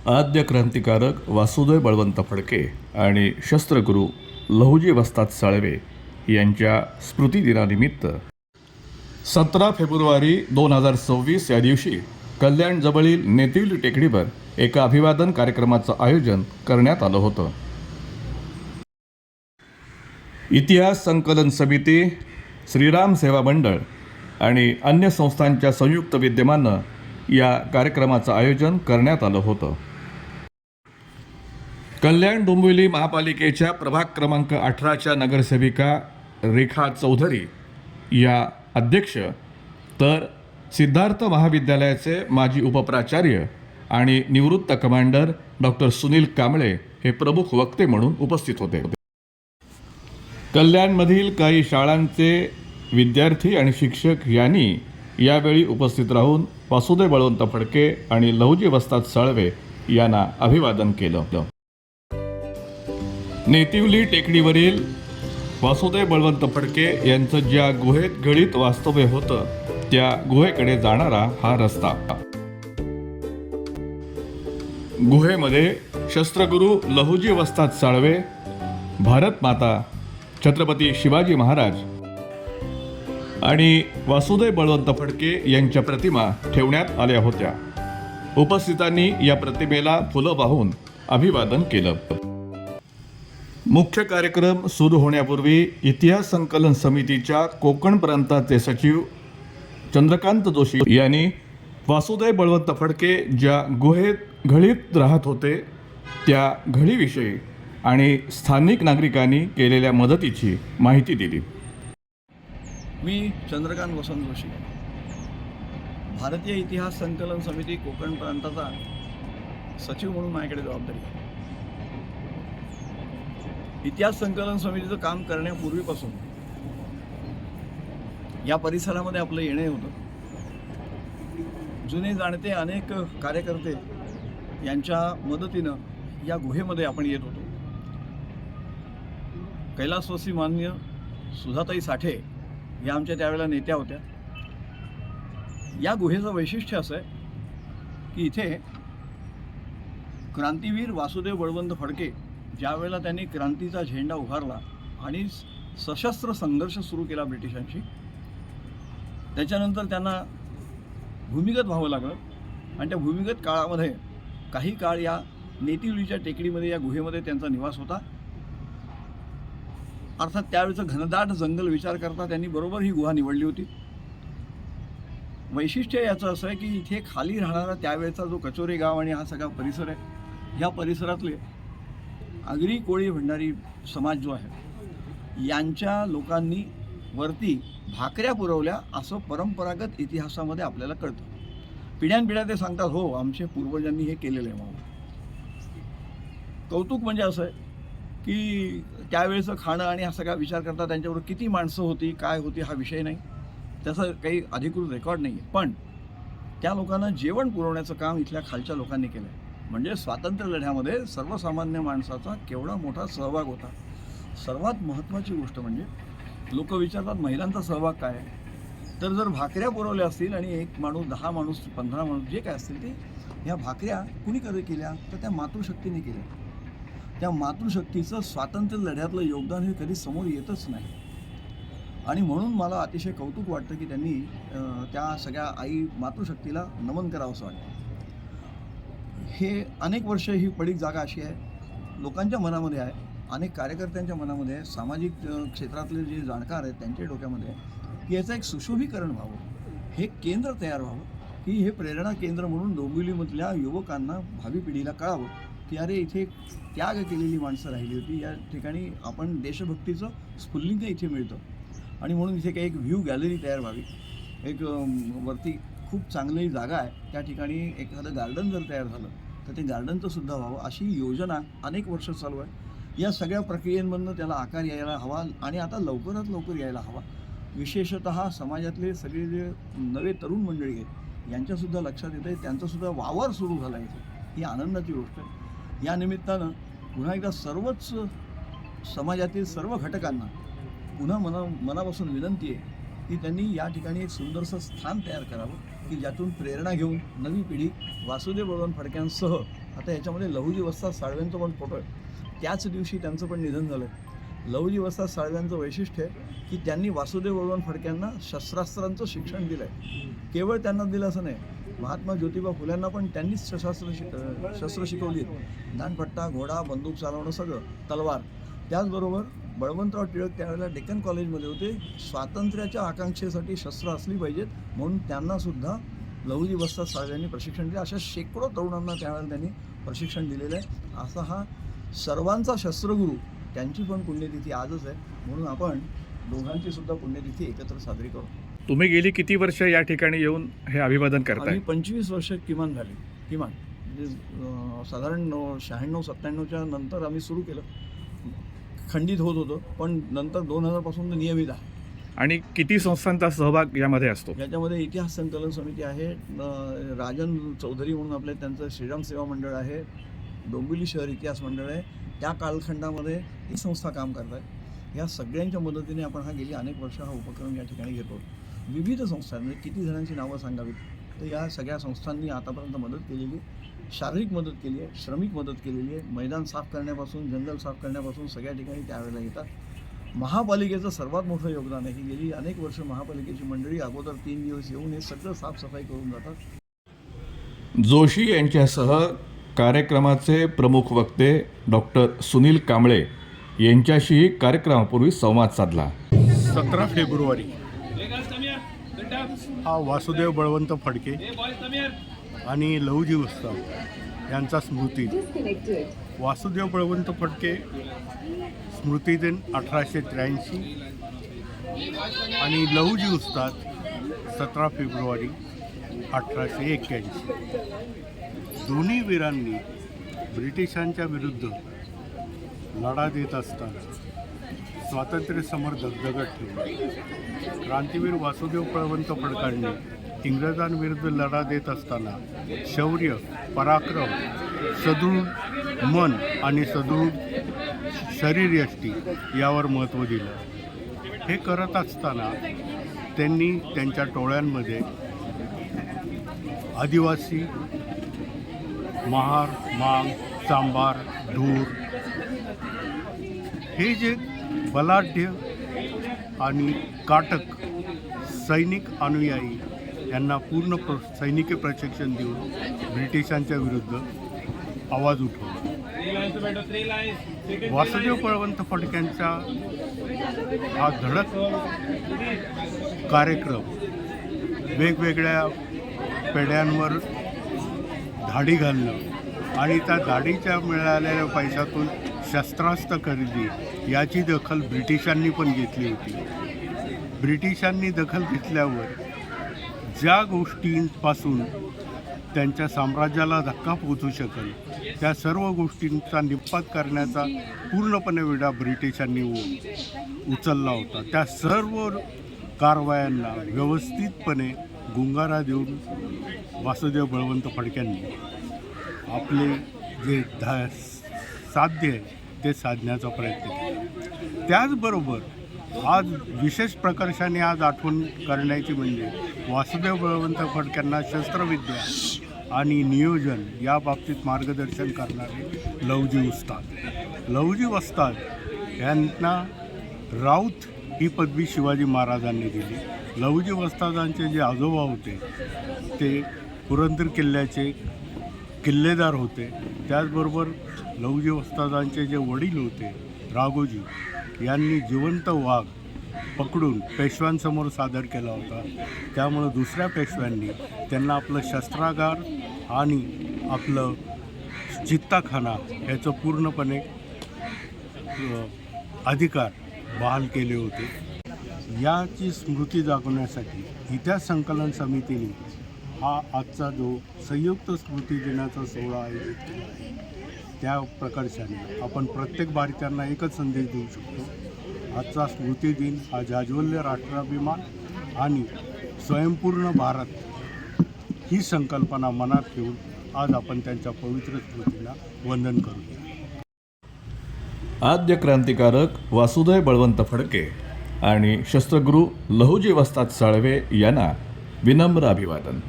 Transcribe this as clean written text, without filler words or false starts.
आद्य क्रांतिकारक वासुदेव बळवंत फडके आणि शस्त्रगुरू लहुजी वस्ताद साळवे यांच्या स्मृतिदिनानिमित्त 17 फेब्रुवारी 2026 या दिवशी कल्याण जवळील नेतिवली टेकडीवर एका अभिवादन कार्यक्रमाचं आयोजन करण्यात आलं होतं. इतिहास संकलन समिती, श्रीराम सेवा मंडळ आणि अन्य संस्थांच्या संयुक्त विद्यमानं या कार्यक्रमाचं आयोजन करण्यात आलं होतं. कल्याण डोंबिवली महापालिकेच्या प्रभाग क्रमांक 18च्या नगरसेविका रेखा चौधरी या अध्यक्ष, तर सिद्धार्थ महाविद्यालयाचे माजी उपप्राचार्य आणि निवृत्त कमांडर डॉक्टर सुनील कांबळे हे प्रमुख वक्ते म्हणून उपस्थित होते. कल्याणमधील काही शाळांचे विद्यार्थी आणि शिक्षक यांनी यावेळी उपस्थित राहून वासुदेव बळवंत फडके आणि लहुजी वस्ताद साळवे यांना अभिवादन केलं. नेतिवली टेकडीवरील वासुदेव बळवंत फडके यांचं ज्या गुहेत गळीत वास्तव्य होतं त्या गुहेकडे जाणारा हा रस्ता. गुहेमध्ये शस्त्रगुरू लहुजी वस्ताद साळवे, भारत माता, छत्रपती शिवाजी महाराज आणि वासुदेव बळवंत फडके यांच्या प्रतिमा ठेवण्यात आल्या होत्या. उपस्थितांनी या प्रतिमेला फुलं वाहून अभिवादन केलं. मुख्य कार्यक्रम सुरू होण्यापूर्वी इतिहास संकलन समितीच्या कोकण प्रांताचे सचिव चंद्रकांत जोशी यांनी वासुदेव बळवंत फडके ज्या गुहेत घळीत राहत होते त्या घळीविषयी आणि स्थानिक नागरिकांनी केलेल्या मदतीची माहिती दिली. मी चंद्रकांत वसंत जोशी, भारतीय इतिहास संकलन समिती कोकण प्रांताचा सचिव म्हणून माझ्याकडे जबाबदारी आहे. इतिहास संकलन समितीचं काम करण्यापूर्वीपासून या परिसरामध्ये आपलं येणे होतं. जुने जाणते अनेक कार्यकर्ते यांच्या मदतीनं या गुहेमध्ये आपण येत होतो. कैलासवासी मान्य सुधाताई साठे या आमच्या त्यावेळेला नेत्या होत्या. या गुहेचं वैशिष्ट्य असं आहे की इथे क्रांतीवीर वासुदेव बळवंत फडके ज्या वेळेला त्यांनी क्रांतीचा झेंडा उभारला आणि सशस्त्र संघर्ष सुरू केला ब्रिटिशांशी, त्याच्यानंतर त्यांना भूमिगत व्हावं लागलं आणि त्या भूमिगत काळामध्ये काही काळ या नेतिवलीच्या टेकडीमध्ये या गुहेमध्ये त्यांचा निवास होता. अर्थात त्यावेळेचं घनदाट जंगल विचार करता त्यांनी बरोबर ही गुहा निवडली होती. वैशिष्ट्य याचं असं आहे की इथे खाली राहणारा त्यावेळेचा जो कचोरे गाव आणि हा सगळा परिसर आहे, ह्या परिसरातले आगरी कोळी भंडारी समाज जो आहे यांच्या लोकांनी वरती भाकऱ्या पुरवल्या असं परंपरागत इतिहासामध्ये आपल्याला कळतं. पिढ्यानपिढ्या ते सांगतात, हो आमच्या पूर्वजांनी हे केलेलं आहे म्हणून. कौतुक म्हणजे असं आहे की त्यावेळेचं खाणं आणि हा सगळा विचार करता त्यांच्याबरोबर किती माणसं होती, काय होती हा विषय नाही, त्याचं काही अधिकृत रेकॉर्ड नाही आहे. पण त्या लोकांना जेवण पुरवण्याचं काम इथल्या खालच्या लोकांनी केलं आहे. म्हणजे स्वातंत्र्य लढ्यामध्ये सर्वसामान्य माणसाचा केवढा मोठा सहभाग होता. सर्वात महत्त्वाची गोष्ट म्हणजे लोक विचारतात महिलांचा सहभाग काय आहे, तर जर भाकऱ्या पुरवल्या असतील आणि एक माणूस 10 माणूस 15 माणूस जे काय असतील ते ह्या भाकऱ्या कुणी केल्या तर त्या मातृशक्तीने केल्या. त्या मातृशक्तीचं स्वातंत्र्य लढ्यातलं योगदान हे कधी समोर येतच नाही. आणि म्हणून मला अतिशय कौतुक वाटतं की त्यांनी त्या सगळ्या आई मातृशक्तीला नमन करावं असं वाटतं. हे अनेक वर्ष ही पडीक जागा अशी आहे, लोकांच्या मनामध्ये आहे, अनेक कार्यकर्त्यांच्या मनामध्ये आहे, सामाजिक क्षेत्रातले जे जाणकार आहेत त्यांच्या डोक्यामध्ये आहे की याचं एक सुशोभीकरण व्हावं, हे केंद्र तयार व्हावं, की हे प्रेरणा केंद्र म्हणून डोंबिवलीमधल्या युवकांना भावी पिढीला कळावं की अरे इथे त्याग केलेली माणसं राहिली होती, या ठिकाणी आपण देशभक्तीचं स्फुल्लिंग इथे मिळतं. आणि म्हणून इथे काही एक व्ह्यू गॅलरी तयार व्हावी, एक वरती खूप चांगली जागा आहे त्या ठिकाणी एखादं गार्डन जर तयार झालं तर ते गार्डनचं सुद्धा व्हावं अशी योजना अनेक वर्ष चालू आहे. या सगळ्या प्रक्रियेमधनं त्याला आकार यायला हवा आणि आता लवकरात लवकर यायला हवा. विशेषतः समाजातले सगळे जे नवे तरुण मंडळी आहेत यांच्यासुद्धा लक्षात येतं आहे, त्यांचासुद्धा वावर सुरू झाला इथे, ही आनंदाची गोष्ट आहे. या निमित्तानं पुन्हा एकदा सर्वच समाजातील सर्व घटकांना पुन्हा मनापासून विनंती आहे की त्यांनी या ठिकाणी एक सुंदरसं स्थान तयार करावं की ज्यातून प्रेरणा घेऊन नवी पिढी वासुदेव बळवंत फडक्यांसह आता याच्यामध्ये लहुजी वस्ताद साळव्यांचं पण फोटो आहे. त्याच दिवशी त्यांचं पण निधन झालं. लहुजी वस्ताद साळव्यांचं वैशिष्ट्य आहे की त्यांनी वासुदेव बळवंत फडक्यांना शस्त्रास्त्रांचं शिक्षण दिलं आहे. केवळ त्यांना दिलं असं नाही, महात्मा ज्योतिबा फुल्यांना पण त्यांनीच शस्त्र शिकवली. दानपट्टा, घोडा, बंदूक चालवणं सगळं, तलवार. त्याचबरोबर बळवंतराव टिळक त्यावेळेला डेक्कन कॉलेजमध्ये होते. स्वातंत्र्याच्या आकांक्षेसाठी शस्त्र असली पाहिजेत म्हणून त्यांनासुद्धा लहुजी वस्ताद साळव्यांनी प्रशिक्षण दिलं. अशा शेकडो तरुणांना त्यावेळेला त्यांनी प्रशिक्षण दिलेलं आहे. असा हा सर्वांचा शस्त्रगुरू, त्यांची पण पुण्यतिथी आजच आहे म्हणून आपण दोघांची सुद्धा पुण्यतिथी एकत्र साजरी करू. तुम्ही गेली किती वर्ष या ठिकाणी येऊन हे अभिवादन करताय? आम्ही 25 वर्ष किमान झाली, किमान म्हणजे साधारण 96-97च्या नंतर आम्ही सुरू केलं. खंडित होत होतं पण नंतर 2000 पासून नियमित आहे. आणि किती संस्थांचा सहभाग यामध्ये असतो? याच्यामध्ये इतिहास संकलन समिती आहे, राजन चौधरी म्हणून आपले त्यांचं श्रीराम सेवा मंडळ आहे, डोंबिवली शहर इतिहास मंडळ आहे. त्या कालखंडामध्ये ही संस्था काम करत आहे. या सगळ्यांच्या मदतीने आपण गेली अनेक वर्ष हा उपक्रम या ठिकाणी घेतो. विविध संस्था, म्हणजे किती जणांची नावं सांगावीत, तर या सगळ्या संस्थांनी आतापर्यंत मदत केलेली, शारीरिक मदत केली आहे, श्रमिक मदत केलेली आहे. मैदान साफ करण्यापासून, जंगल साफ करण्यापासून सगळ्या ठिकाणी त्यावेळेला येतात. महापालिकेचं सर्वात मोठं योगदान आहे की गेली अनेक वर्ष महापालिकेची मंडळी अगोदर 3 दिवस येऊन हे सगळं साफसफाई करून जातात. जोशी यांच्यासह कार्यक्रमाचे प्रमुख वक्ते डॉक्टर सुनील कांबळे यांच्याशी कार्यक्रमापूर्वी संवाद साधला. 17 फेब्रुवारी हा वासुदेव बळवंत फडके आणि लहुजी वस्ताद यांचा स्मृती. वासुदेव बळवंत फडके स्मृती दिन 1883 आणि लहुजी वस्ताद 17 फेब्रुवारी 1881. दोन्ही वीरांनी ब्रिटिशांच्या विरुद्ध लढा देत असताना स्वातंत्र्य समर दगदगत ठेवला. क्रांतीवीर वासुदेव बळवंत फडकांनी इंग्रजांविरुद्ध लढा देत असताना शौर्य, पराक्रम, सदृढ मन आणि सदृढ शरीरयष्टी यावर महत्त्व दिलं. हे करत असताना त्यांनी त्यांच्या टोळ्यांमध्ये आदिवासी, महार, मांग, चांभार, धूर हे जे बलाढ्य आणि काटक सैनिक अनुयायी यांना पूर्ण सैनिकी प्रशिक्षण देऊन ब्रिटिशांच्या विरुद्ध आवाज उठवला. वासुदेव बळवंत फडक्यांचा हा धडक कार्यक्रम वेगवेगळ्या पेढ्यांवर धाडी घालणं आणि त्या धाडीच्या मिळालेल्या पैशातून शस्त्रास्त्र खरेदी याची दखल ब्रिटिशांनी पण घेतली होती. ब्रिटिशांनी दखल घेतल्यावर ज्या गोष्टींपासून त्यांच्या साम्राज्याला धक्का पोहोचू शकेल त्या सर्व गोष्टींचा निपात करण्याचा पूर्णपणे विडा ब्रिटिशांनी उचलला होता. त्या सर्व कारवायांना व्यवस्थितपणे गुंगारा देऊन वासुदेव बळवंत फडक्यांनी आपले जे साध्य आहे ते साधण्याचा प्रयत्न केला. त्याचबरोबर आज विशेष प्रकर्षाने आज आठवण करण्याची म्हणजे वासुदेव बळवंत फडक्यांना शस्त्रविद्या आणि नियोजन या बाबतीत मार्गदर्शन करणारे लहुजी वस्ताद. लहुजी वस्ताद यांना राऊत ही पदवी शिवाजी महाराजांनी दिली. लहुजी वस्तादांचे जे आजोबा होते ते पुरंदर किल्ल्याचे किल्लेदार होते. त्याचबरोबर लहुजी वस्तादांचे जे वडील होते राघोजी यांनी जिवंत वाघ पकडून पेशव्यांसमोर सादर केला होता. त्यामुळं दुसऱ्या पेशव्यांनी त्यांना आपलं शस्त्रागार आणि आपलं चित्ताखाना याचं पूर्णपणे अधिकार बहाल केले होते. याची स्मृती जागवण्यासाठी इतिहास संकलन समितीने हा आजचा जो संयुक्त स्मृती दिनाचा सोहळा आयोजित केला आहे त्या प्रकर्षाने आपण प्रत्येक भारतीयांना एकच संदेश देऊ शकतो. आजचा स्मृती दिन हा जाज्वल्य राष्ट्राभिमान आणि स्वयंपूर्ण भारत ही संकल्पना मनात ठेवून आज आपण त्यांच्या पवित्र स्मृतीला वंदन करूया. आद्य क्रांतिकारक वासुदेव बळवंत फडके आणि शस्त्रगुरू लहुजी वस्ताद साळवे यांना विनम्र अभिवादन.